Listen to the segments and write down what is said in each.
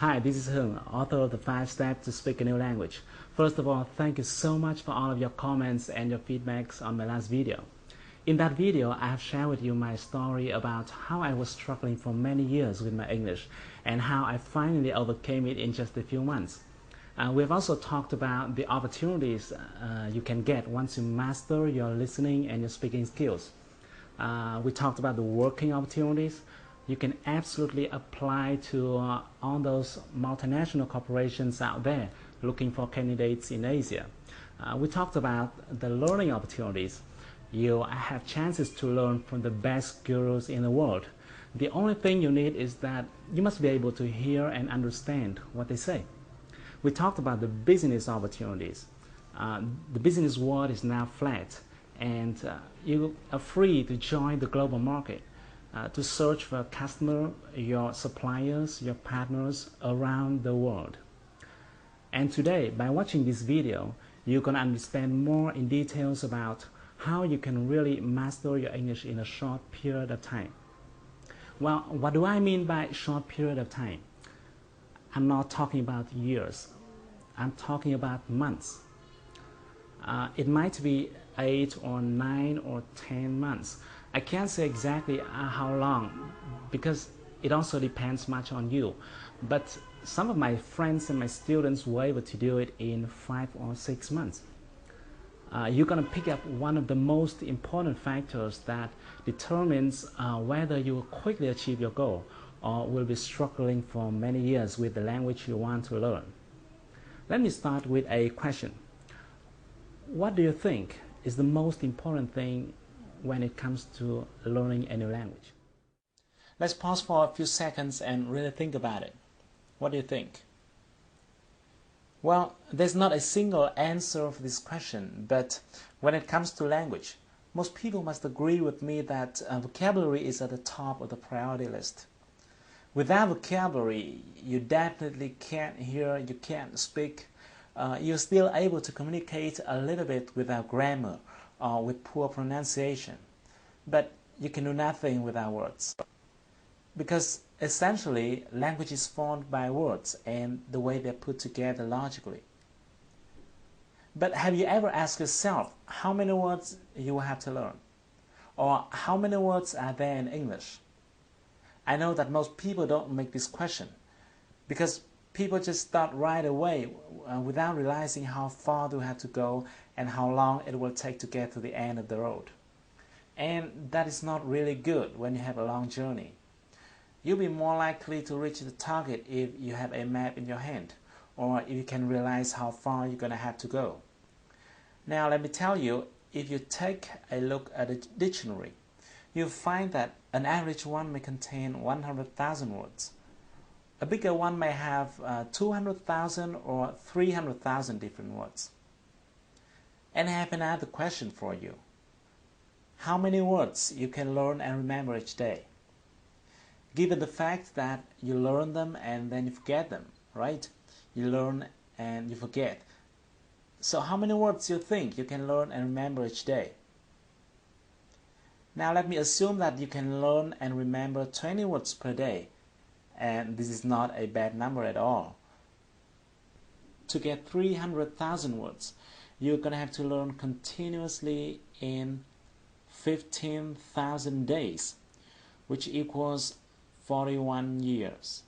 Hi, this is Hung, author of the 5 Steps to Speak a New Language. First of all, thank you so much for all of your comments and your feedbacks on my last video. In that video, I have shared with you my story about how I was struggling for many years with my English and how I finally overcame it in just a few months. We've also talked about the opportunities you can get once you master your listening and your speaking skills. We talked about the working opportunities you can absolutely apply to all those multinational corporations out there looking for candidates in Asia. We talked about the learning opportunities. You have chances to learn from the best gurus in the world. The only thing you need is that you must be able to hear and understand what they say. We talked about the business opportunities. The business world is now flat, and you are free to join the global market, to search for a customer, your suppliers, your partners around the world. And today, by watching this video, you can understand more in details about how you can really master your English in a short period of time. Well, what do I mean by short period of time? I'm not talking about years. I'm talking about months. It might be 8 or 9 or 10 months. I can't say exactly how long because it also depends much on you. But some of my friends and my students were able to do it in 5 or 6 months. You're going to pick up one of the most important factors that determines whether you will quickly achieve your goal or will be struggling for many years with the language you want to learn. Let me start with a question. What do you think is the most important thing when it comes to learning a new language? Let's pause for a few seconds and really think about it. What do you think? Well, there's not a single answer for this question, but when it comes to language, most people must agree with me that vocabulary is at the top of the priority list. Without vocabulary, you definitely can't hear, you can't speak. You're still able to communicate a little bit without grammar or with poor pronunciation, but you can do nothing without words. Because essentially, language is formed by words and the way they're put together logically. But have you ever asked yourself how many words you will have to learn? Or how many words are there in English? I know that most people don't make this question because people just start right away without realizing how far they have to go and how long it will take to get to the end of the road. And that is not really good when you have a long journey. You'll be more likely to reach the target if you have a map in your hand or if you can realize how far you're going to have to go. Now let me tell you, if you take a look at a dictionary, you'll find that an average one may contain 100,000 words. A bigger one may have 200,000 or 300,000 different words. And I have another question for you. How many words you can learn and remember each day? Given the fact that you learn them and then you forget them, right? You learn and you forget. So how many words you think you can learn and remember each day? Now let me assume that you can learn and remember 20 words per day. And this is not a bad number at all. To get 300,000 words, you're going to have to learn continuously in 15,000 days, which equals 41 years.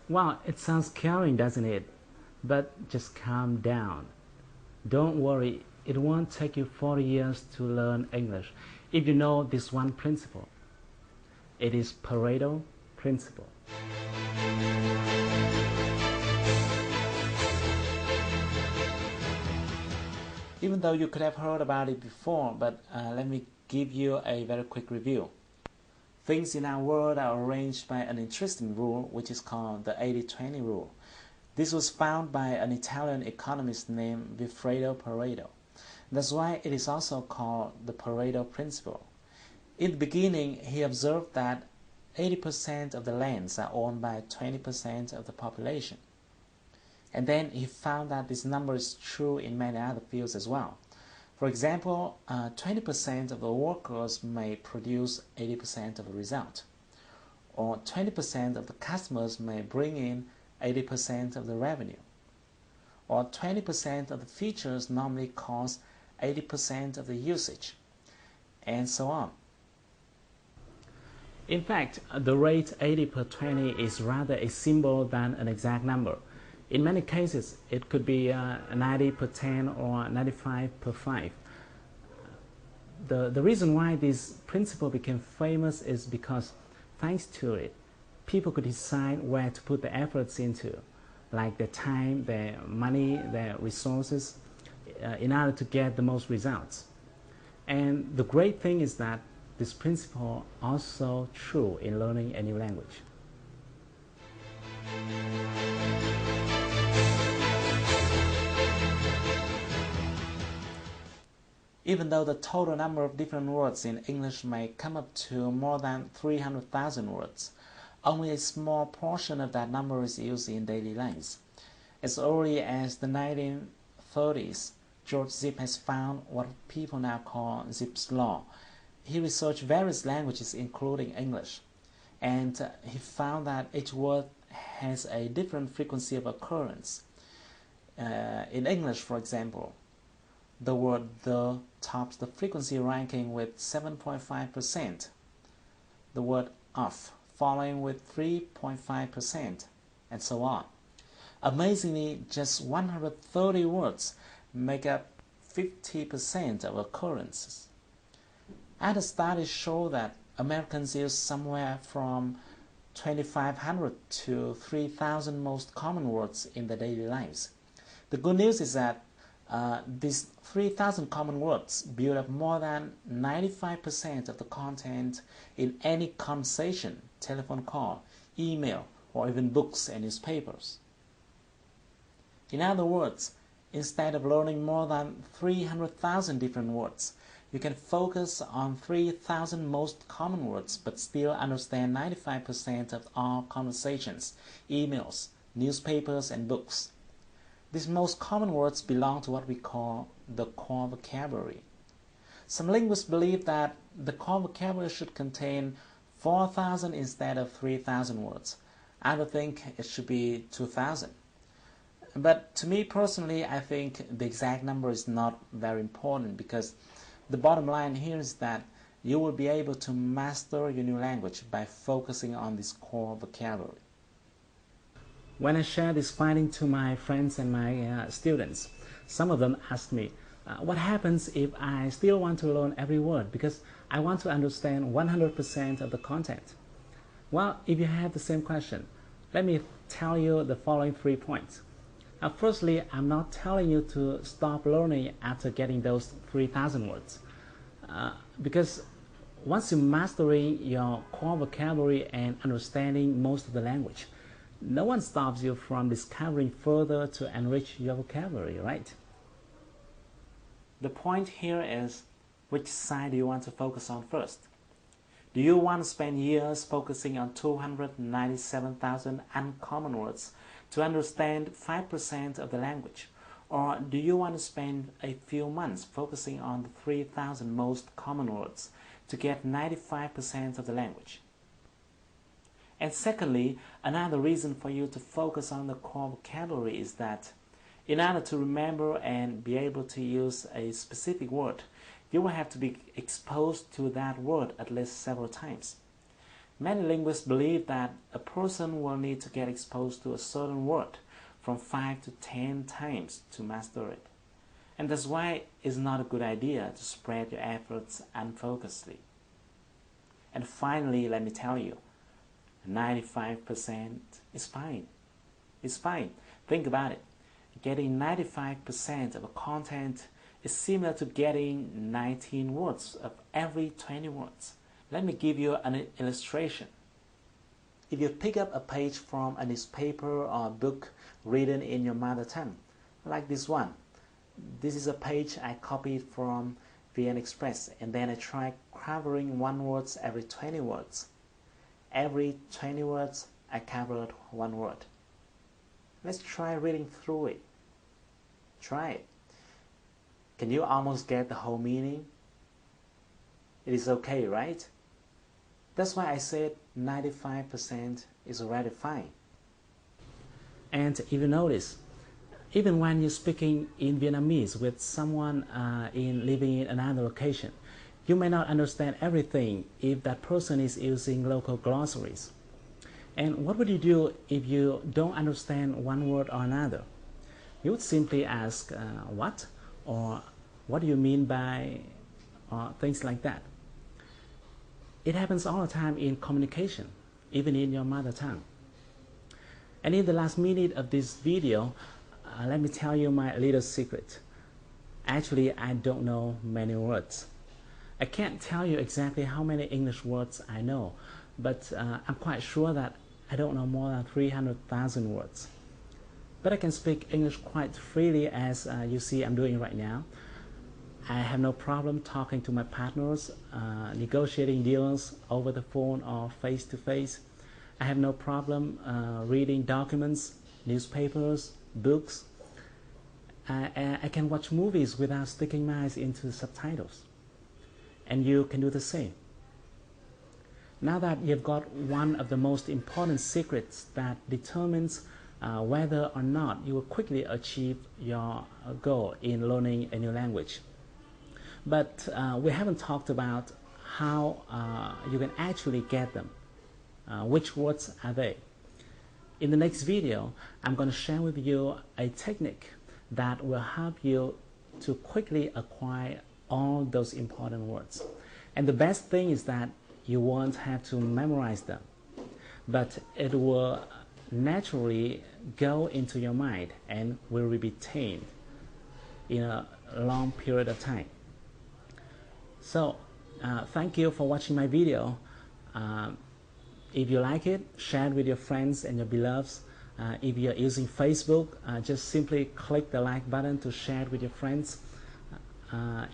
Wow, it sounds scary, doesn't it? But just calm down. Don't worry, it won't take you 40 years to learn English if you know this one principle. It is Pareto principle. Even though you could have heard about it before, but let me give you a very quick review. Things in our world are arranged by an interesting rule which is called the 80-20 rule. This was found by an Italian economist named Vilfredo Pareto. That's why it is also called the Pareto principle. In the beginning, he observed that 80% of the lands are owned by 20% of the population. And then he found that this number is true in many other fields as well. For example, 20% of the workers may produce 80% of the result. or 20% of the customers may bring in 80% of the revenue, or 20% of the features normally cause 80% of the usage, and so on. In fact, the rate 80 per 20 is rather a symbol than an exact number. In many cases, it could be 90 per 10 or 95 per 5. The reason why this principle became famous is because, thanks to it, people could decide where to put their efforts into, like their time, their money, their resources, in order to get the most results. And the great thing is that this principle also true in learning a new language. Even though the total number of different words in English may come up to more than 300,000 words, only a small portion of that number is used in daily lives. As early as the 1930s, George Zip has found what people now call Zipf's law. He researched various languages, including English, and he found that each word has a different frequency of occurrence. In English, for example, the word "the" tops the frequency ranking with 7.5%, the word "of" following with 3.5%, and so on. Amazingly, just 130 words make up 50% of occurrences. Other studies show that Americans use somewhere from 2,500 to 3,000 most common words in their daily lives. The good news is that these 3,000 common words build up more than 95% of the content in any conversation, telephone call, email, or even books and newspapers. In other words, instead of learning more than 300,000 different words, you can focus on 3,000 most common words but still understand 95% of all conversations, emails, newspapers, and books. These most common words belong to what we call the core vocabulary. Some linguists believe that the core vocabulary should contain 4,000 instead of 3,000 words. Others think it should be 2,000. But to me personally, I think the exact number is not very important, because the bottom line here is that you will be able to master your new language by focusing on this core vocabulary. When I share this finding to my friends and my students, some of them ask me, what happens if I still want to learn every word because I want to understand 100% of the content? Well, if you have the same question, let me tell you the following 3 points. Firstly, I'm not telling you to stop learning after getting those 3,000 words. Because once you're mastering your core vocabulary and understanding most of the language, no one stops you from discovering further to enrich your vocabulary, right? The point here is, which side do you want to focus on first? Do you want to spend years focusing on 297,000 uncommon words to understand 5% of the language? Or do you want to spend a few months focusing on the 3,000 most common words to get 95% of the language? And secondly, another reason for you to focus on the core vocabulary is that in order to remember and be able to use a specific word, you will have to be exposed to that word at least several times. Many linguists believe that a person will need to get exposed to a certain word from 5 to 10 times to master it. And that's why it's not a good idea to spread your efforts unfocusedly. And finally, let me tell you, 95% is fine. It's fine. Think about it. Getting 95% of a content is similar to getting 19 words of every 20 words. Let me give you an illustration. If you pick up a page from a newspaper or a book written in your mother tongue, like this one. This is a page I copied from VN Express, and then I try covering one word every 20 words. Every 20 words, I covered one word. Let's try reading through it. Try it. Can you almost get the whole meaning? It is okay, right? That's why I said 95% is already fine. And if you notice, even when you're speaking in Vietnamese with someone living in another location, you may not understand everything if that person is using local glossaries. And what would you do if you don't understand one word or another? You would simply ask, what? Or what do you mean by, or things like that. It happens all the time in communication, even in your mother tongue. And in the last minute of this video, let me tell you my little secret. Actually, I don't know many words. I can't tell you exactly how many English words I know, but I'm quite sure that I don't know more than 300,000 words. But I can speak English quite freely, as you see I'm doing right now. I have no problem talking to my partners, negotiating deals over the phone or face to face. I have no problem reading documents, newspapers, books. I can watch movies without sticking my eyes into the subtitles. And you can do the same. Now that you've got one of the most important secrets that determines whether or not you will quickly achieve your goal in learning a new language. But we haven't talked about how you can actually get them. Which words are they? In the next video, I'm going to share with you a technique that will help you to quickly acquire all those important words. And the best thing is that you won't have to memorize them, but it will naturally go into your mind and will be retained in a long period of time. So thank you for watching my video. If you like it, share it with your friends and your beloveds. If you're using Facebook, just simply click the like button to share it with your friends.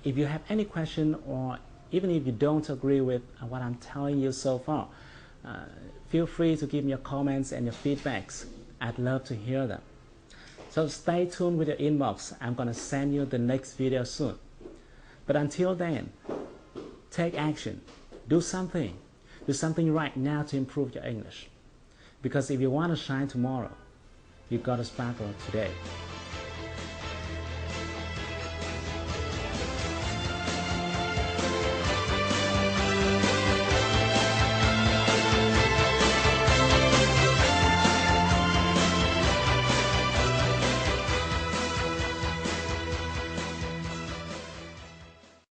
If you have any question, or even if you don't agree with what I'm telling you so far, feel free to give me your comments and your feedbacks. I'd love to hear them. So stay tuned with your inbox. I'm going to send you the next video soon. But until then, take action. Do something. Do something right now to improve your English. Because if you want to shine tomorrow, you've got to sparkle today.